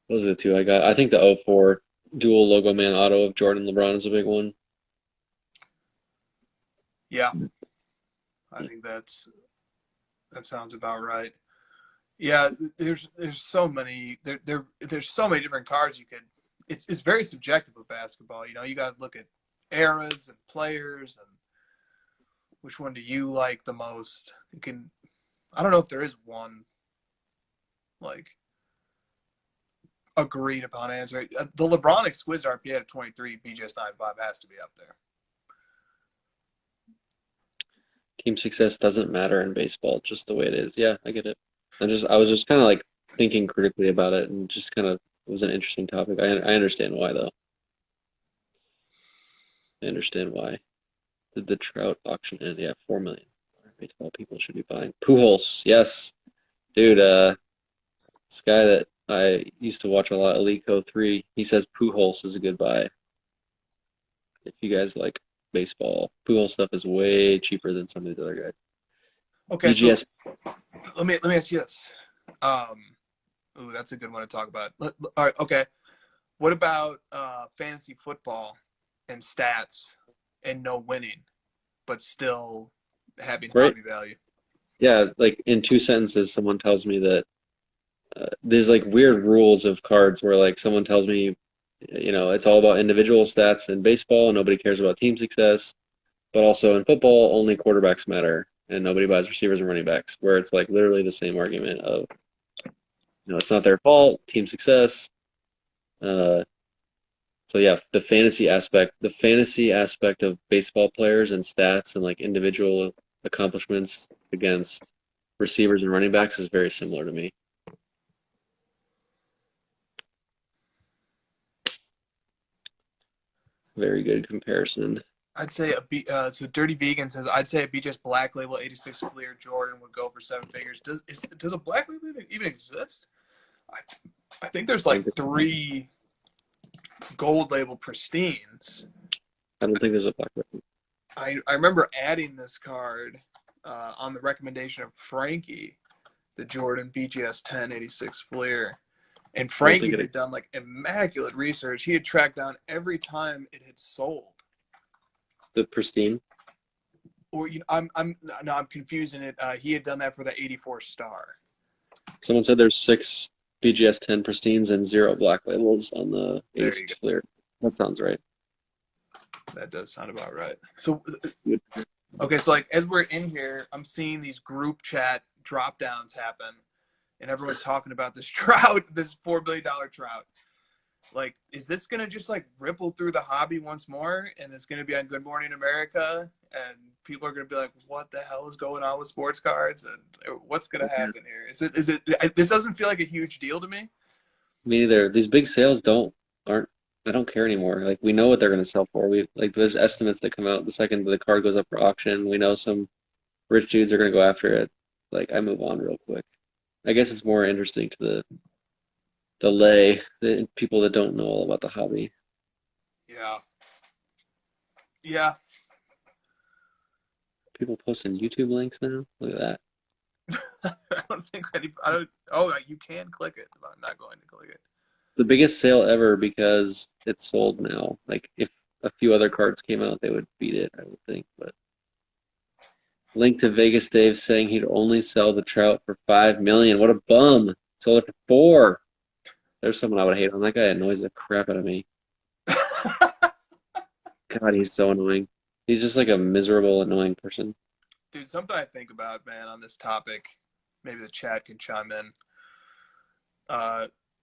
C: Those are the two I got. I think the 04 dual logo man auto of Jordan and LeBron is a big one.
B: Yeah. I think that sounds about right. Yeah, there's so many there's so many different cards you could. It's very subjective with basketball. You got to look at eras and players and which one do you like the most. I don't know if there is one like agreed upon answer. The LeBron exquisite RPA at 23, BGS 9.5 has to be up there.
C: Team success doesn't matter in baseball, just the way it is. Yeah, I get it. I was just kind of like thinking critically about it, and just kind of it was an interesting topic. I understand why though. I understand why. Did the Trout auction end? Yeah, 4 million. Baseball people should be buying. Pujols, yes, dude. This guy that I used to watch a lot, Alico 3, he says Pujols is a good buy. If you guys like baseball, Pujols stuff is way cheaper than some of the other guys.
B: Okay,
C: BGS.
B: so let me ask you this. Ooh, that's a good one to talk about. All right, okay. What about fantasy football and stats and no winning, but still having hobby value?
C: Yeah, like in 2 sentences, someone tells me that there's like weird rules of cards where like someone tells me, it's all about individual stats in baseball and nobody cares about team success, but also in football, only quarterbacks matter and nobody buys receivers and running backs, where it's like literally the same argument of, it's not their fault, team success. So yeah, the fantasy aspect of baseball players and stats and like individual accomplishments against receivers and running backs is very similar to me. Very good comparison.
B: I'd say so Dirty Vegan says I'd say a BGS Black Label 86 Fleer Jordan would go for 7 figures. Does a Black Label even exist? I think there's like 3 gold label pristines.
C: I don't think there's a Black Label.
B: I remember adding this card on the recommendation of Frankie, the Jordan BGS 1086 Fleer. And Frankie had done like immaculate research. He had tracked down every time it had sold.
C: The pristine?
B: Or I'm confusing it. He had done that for the 84 star.
C: Someone said there's 6 BGS 10 pristines and 0 Black Labels on the 86 Fleer. That sounds right.
B: That does sound about right. So, okay, so like as we're in here, I'm seeing these group chat drop downs happen, and everyone's talking about this trout, this $4 billion trout. Like, is this gonna just like ripple through the hobby once more, and it's gonna be on Good Morning America, and people are gonna be like, "What the hell is going on with sports cards?" And what's gonna happen here? Is it? This doesn't feel like a huge deal to me.
C: Me neither. These big sales aren't. I don't care anymore. Like, we know what they're gonna sell for. There's estimates that come out the second the card goes up for auction. We know some rich dudes are gonna go after it. Like, I move on real quick. I guess it's more interesting to the people that don't know all about the hobby.
B: Yeah.
C: People posting YouTube links now. Look at
B: that. You can click it, but I'm not going to click it.
C: The biggest sale ever because it's sold now. Like, if a few other cards came out, they would beat it, I would think. But link to Vegas Dave saying he'd only sell the trout for $5 million. What a bum! Sold it for 4. There's someone I would hate on. That guy annoys the crap out of me. God, he's so annoying. He's just like a miserable, annoying person.
B: Dude, something I think about, man, on this topic, maybe the chat can chime in.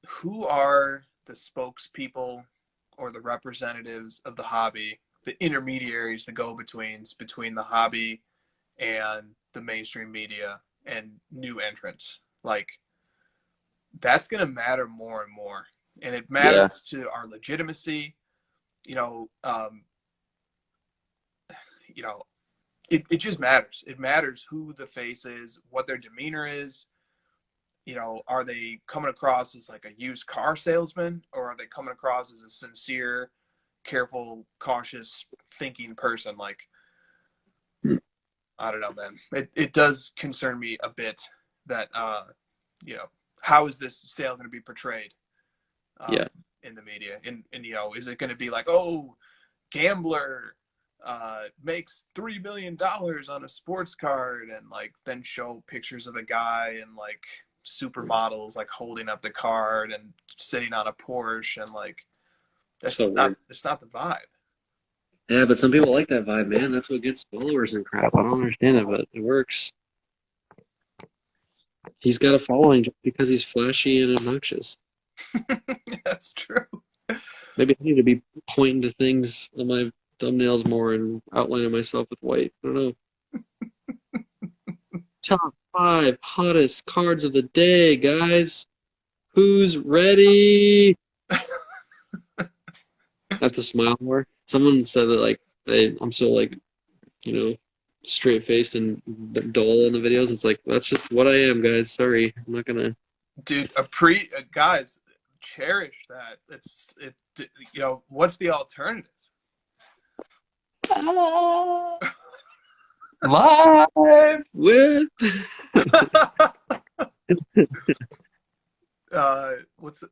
B: Who are the spokespeople or the representatives of the hobby, the intermediaries, the go-betweens between the hobby and the mainstream media and new entrants? Like, that's going to matter more and more. And it matters to our legitimacy. It just matters. It matters who the face is, what their demeanor is. Are they coming across as like a used car salesman, or are they coming across as a sincere, careful, cautious, thinking person? Like, I don't know, man. It does concern me a bit that, how is this sale going to be portrayed in the media? And is it going to be like, oh, gambler makes $3 million on a sports card, and like then show pictures of a guy and like supermodels like holding up the card and sitting on a Porsche, and like it's not the vibe.
C: Yeah, but some people like that vibe, man. That's what gets followers and crap. I don't understand it, but it works. He's got a following just because he's flashy and obnoxious.
B: That's true.
C: Maybe I need to be pointing to things on my thumbnails more and outlining myself with white. I don't know. Top 5 hottest cards of the day, guys. Who's ready? That's a smile more. Someone said that like I'm so like, you know, straight faced and dull in the videos. It's like that's just what I am, guys. Sorry, I'm not gonna.
B: Dude, guys, cherish that. You know, what's the alternative?
C: Live with.
B: What's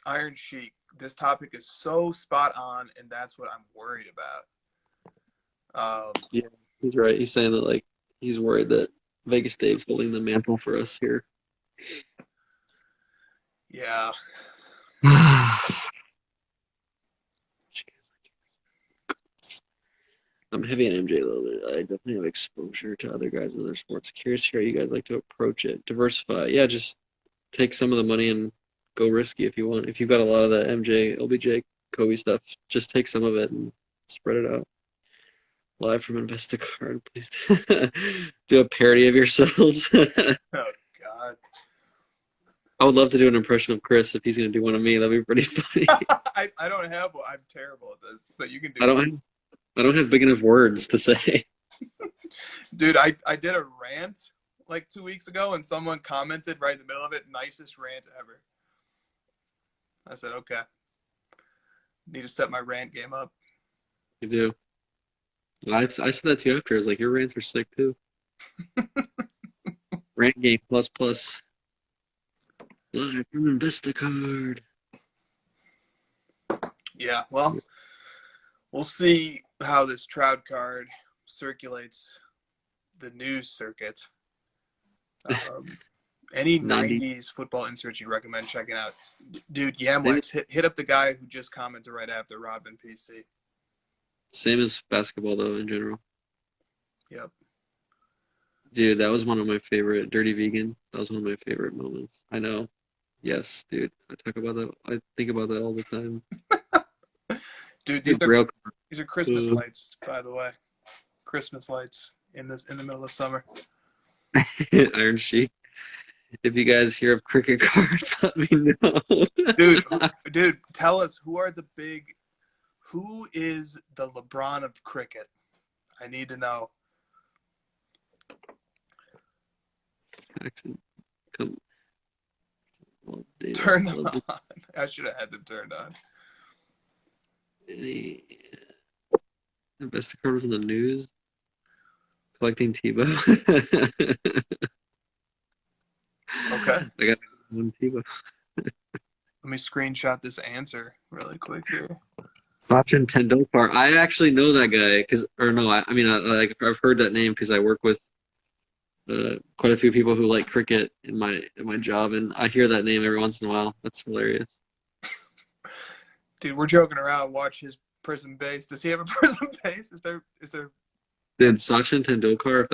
B: Iron Sheik? This topic is so spot on, and that's what I'm worried about.
C: Yeah, he's right. He's saying that like he's worried that Vegas Dave's holding the mantle for us here.
B: Yeah.
C: I'm heavy on MJ a little bit. I definitely have exposure to other guys in other sports. Curious how you guys like to approach it. Diversify. Yeah, just take some of the money and go risky if you want. If you've got a lot of the MJ, LBJ, Kobe stuff, just take some of it and spread it out. Live from Investicard, please do a parody of yourselves.
B: Oh God.
C: I would love to do an impression of Chris if he's going to do one of me. That'd be pretty funny.
B: I don't have one. I'm terrible at this, but you can do
C: it. I don't have big enough words to say.
B: Dude, I did a rant like 2 weeks ago, and someone commented right in the middle of it, nicest rant ever. I said, okay. Need to set my rant game up.
C: You do. I said that to you after. I was like, your rants are sick too. Rant game plus. Live from Investicard.
B: Yeah, well, we'll see how this Trout card circulates the news circuit. Any 90s football inserts you recommend checking out? Dude, Yamlex, hit up the guy who just commented right after Robin PC.
C: Same as basketball, though, in general.
B: Yep.
C: Dude, that was one of my favorite. Dirty Vegan. That was one of my favorite moments. I know. Yes, dude. I talk about that. I think about that all the time.
B: Dude, these are Christmas lights, by the way. Christmas lights in the middle of summer.
C: Iron Sheik. If you guys hear of cricket cards, let me know.
B: Dude, tell us who is the LeBron of cricket? I need to know.
C: Come.
B: Turn them on. I should have had them turned on.
C: Investicard was in the news. Collecting Tebow.
B: Okay.
C: I got one Tebow.
B: Let me screenshot this answer really quick here.
C: Sachin Tendulkar. I actually know that guy I've heard that name because I work with quite a few people who like cricket in my job, and I hear that name every once in a while. That's hilarious.
B: Dude, we're joking around. Watch his prison base. Does he have a prison base? Is there?
C: Dude, Sachin Tendulkar.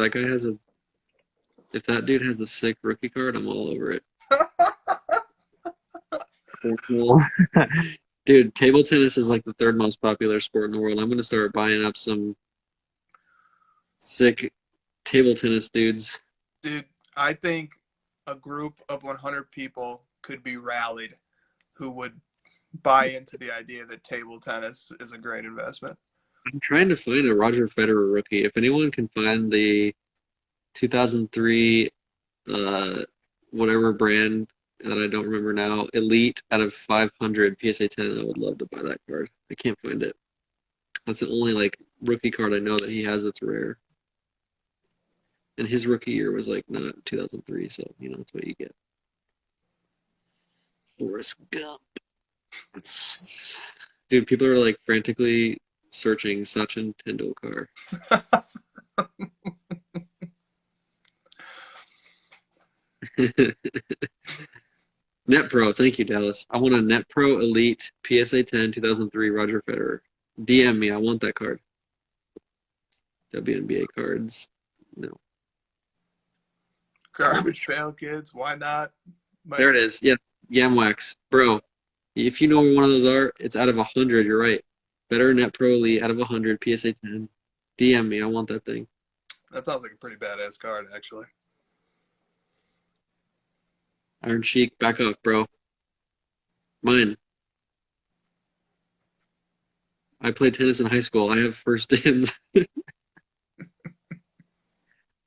C: If that dude has a sick rookie card, I'm all over it. Cool. Dude, table tennis is like the third most popular sport in the world. I'm going to start buying up some sick table tennis dudes.
B: Dude, I think a group of 100 people could be rallied who would buy into the idea that table tennis is a great investment.
C: I'm trying to find a Roger Federer rookie. If anyone can find the 2003 whatever brand that I don't remember now, Elite out of 500 PSA 10, I would love to buy that card. I can't find it. That's the only like rookie card I know that he has that's rare. And his rookie year was like not 2003, so that's what you get. Forrest Gump. Dude, people are like frantically searching Sachin Tendulkar. NetPro, thank you, Dallas. I want a NetPro Elite PSA 10 2003 Roger Federer. DM me, I want that card. WNBA cards, no.
B: Garbage Pail Kids. Why not?
C: There it is. Yeah, Yamwax. Bro, if you know where one of those are, it's out of 100. You're right. Better Net Pro Elite out of 100. PSA 10. DM me. I want that thing.
B: That sounds like a pretty badass card, actually.
C: Iron Sheik, back off, bro. Mine. I played tennis in high school. I have first dibs.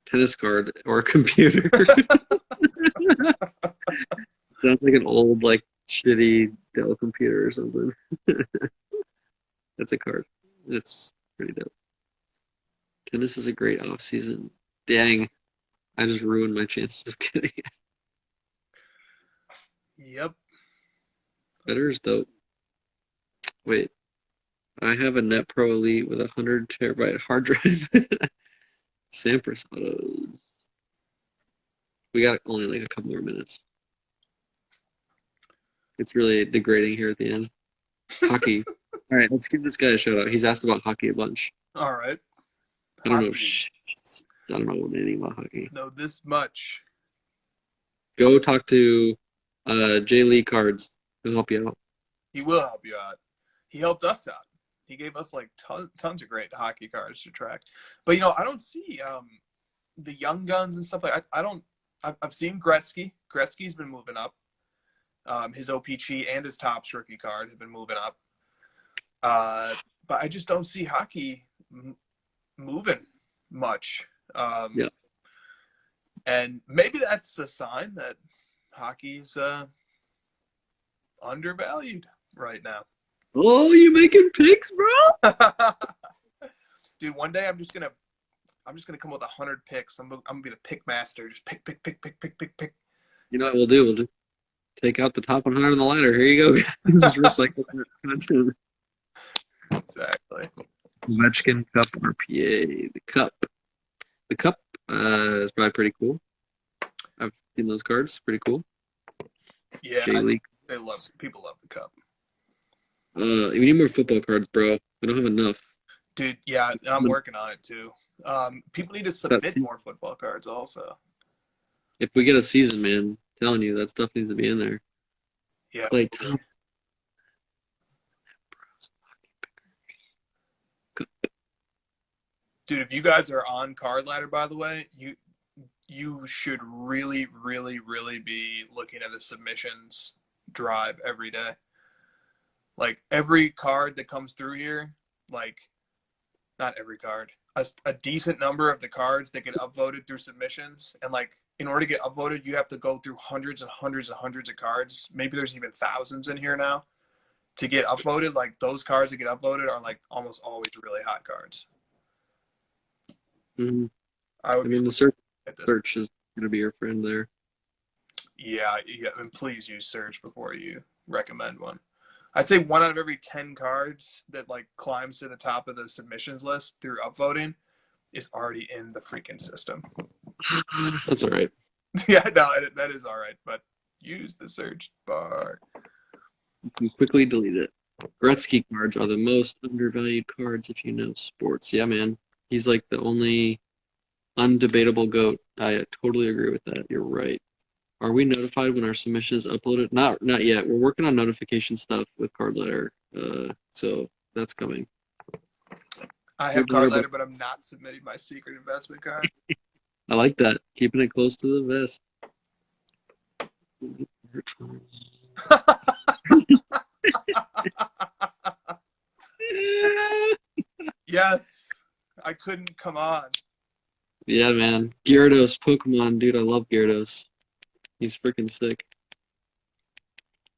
C: Tennis card or computer. Sounds like an old, like, shitty Dell computer or something. That's a card. It's pretty dope. Tennis is a great off season. Dang, I just ruined my chances of getting it.
B: Yep.
C: Better is dope. Wait, I have a Net Pro Elite with a 100 terabyte hard drive. Sampras autos. We got only like a couple more minutes. It's really degrading here at the end. Hockey. All right, let's give this guy a shout out. He's asked about hockey a bunch.
B: All right.
C: I don't know.
B: Hockey.
C: I don't know anything about hockey.
B: Know this much.
C: Go talk to Jay Lee Cards. He'll help you out.
B: He will help you out. He helped us out. He gave us like tons of great hockey cards to track. But I don't see the young guns and stuff like. I've seen Gretzky. Gretzky's been moving up. His OPG and his Topps rookie card have been moving up. But I just don't see hockey moving much.
C: Yeah.
B: And maybe that's a sign that hockey's undervalued right now.
C: Oh, you making picks, bro?
B: Dude, one day I'm just gonna come with 100 picks. I'm gonna be the pick master. Just pick.
C: You know what we'll do? We'll just take out the top 100 on the ladder. Here you go. Just recycle that content.
B: Exactly.
C: Ovechkin Cup RPA. The cup. The cup is probably pretty cool. I've seen those cards. Pretty cool.
B: Yeah, people love the cup.
C: We need more football cards, bro. We don't have enough.
B: Dude, yeah, I'm working on it too. People need to submit more football cards also.
C: If we get a season, man, I'm telling you, that stuff needs to be in there.
B: Yeah.
C: Play top.
B: Dude, if you guys are on Card Ladder, by the way, you should really, really, really be looking at the submissions drive every day. Like every card that comes through here, like not every card, a decent number of the cards that get upvoted through submissions. And like in order to get upvoted, you have to go through hundreds and hundreds and hundreds of cards. Maybe there's even thousands in here now to get upvoted. Like those cards that get upvoted are like almost always really hot cards.
C: Mm-hmm.
B: I mean,
C: the search is going to be your friend there.
B: Yeah, and please use search before you recommend one. I'd say 1 out of every 10 cards that like climbs to the top of the submissions list through upvoting is already in the freaking system.
C: That's all right.
B: Yeah, no, that is all right, but use the search bar.
C: You can quickly delete it. Gretzky cards are the most undervalued cards if you know sports. Yeah, man. He's like the only undebatable GOAT. I totally agree with that. You're right. Are we notified when our submission is uploaded? Not yet. We're working on notification stuff with Card Ladder, so that's coming.
B: I have Card Ladder, but I'm not submitting my secret investment card.
C: I like that. Keeping it close to the vest.
B: Yes, I couldn't come on.
C: Yeah, man. Gyarados Pokemon, dude. I love Gyarados. He's freaking sick.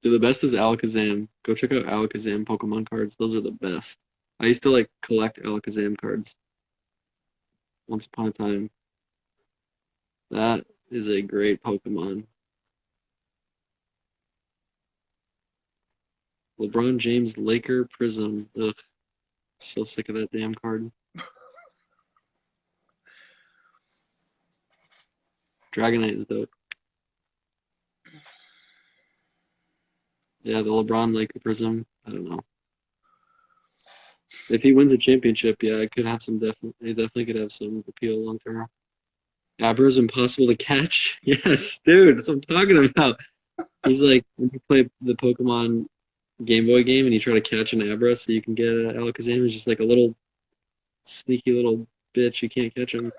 C: Dude, the best is Alakazam. Go check out Alakazam Pokemon cards. Those are the best. I used to like collect Alakazam cards. Once upon a time. That is a great Pokemon. LeBron James Laker Prism. Ugh. So sick of that damn card. Dragonite is dope. Yeah, the LeBron Laker Prism. I don't know. If he wins a championship, yeah, it could have some definitely could have some appeal long term. Abra's impossible to catch. Yes, dude, that's what I'm talking about. He's like, when you play the Pokemon Game Boy game and you try to catch an Abra so you can get Alakazam, he's just like a little sneaky little bitch. You can't catch him.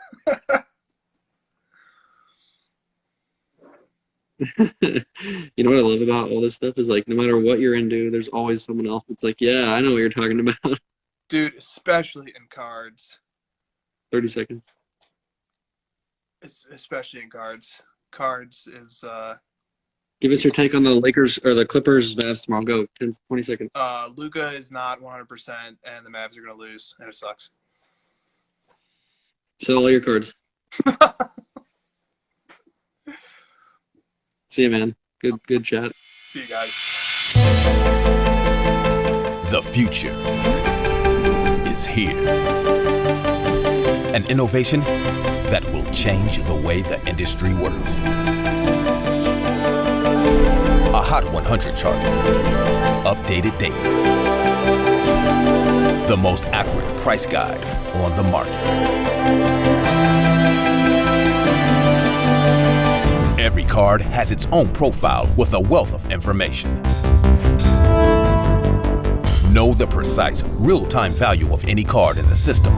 C: You know what I love about all this stuff is like, no matter what you're into, there's always someone else that's like, yeah, I know what you're talking about.
B: Dude, especially in cards.
C: 30 seconds.
B: Especially in cards. Cards is
C: Give us your take on the Lakers or the Clippers Mavs tomorrow. Go 10, 20 seconds.
B: Luka is not 100%, and the Mavs are going to lose, and it sucks.
C: Sell all your cards. See you, man. Good chat.
B: See you guys.
A: The future is here. An innovation that will change the way the industry works. A Hot 100 chart, updated daily. The most accurate price guide on the market. Every card has its own profile with a wealth of information. Know the precise, real-time value of any card in the system.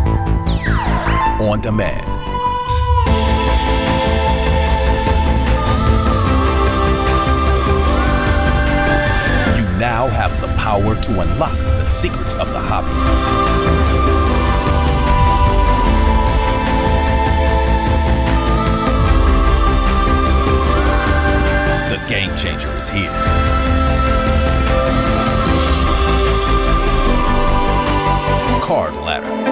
A: On demand. You now have the power to unlock the secrets of the hobby. The game changer is here. Card Ladder.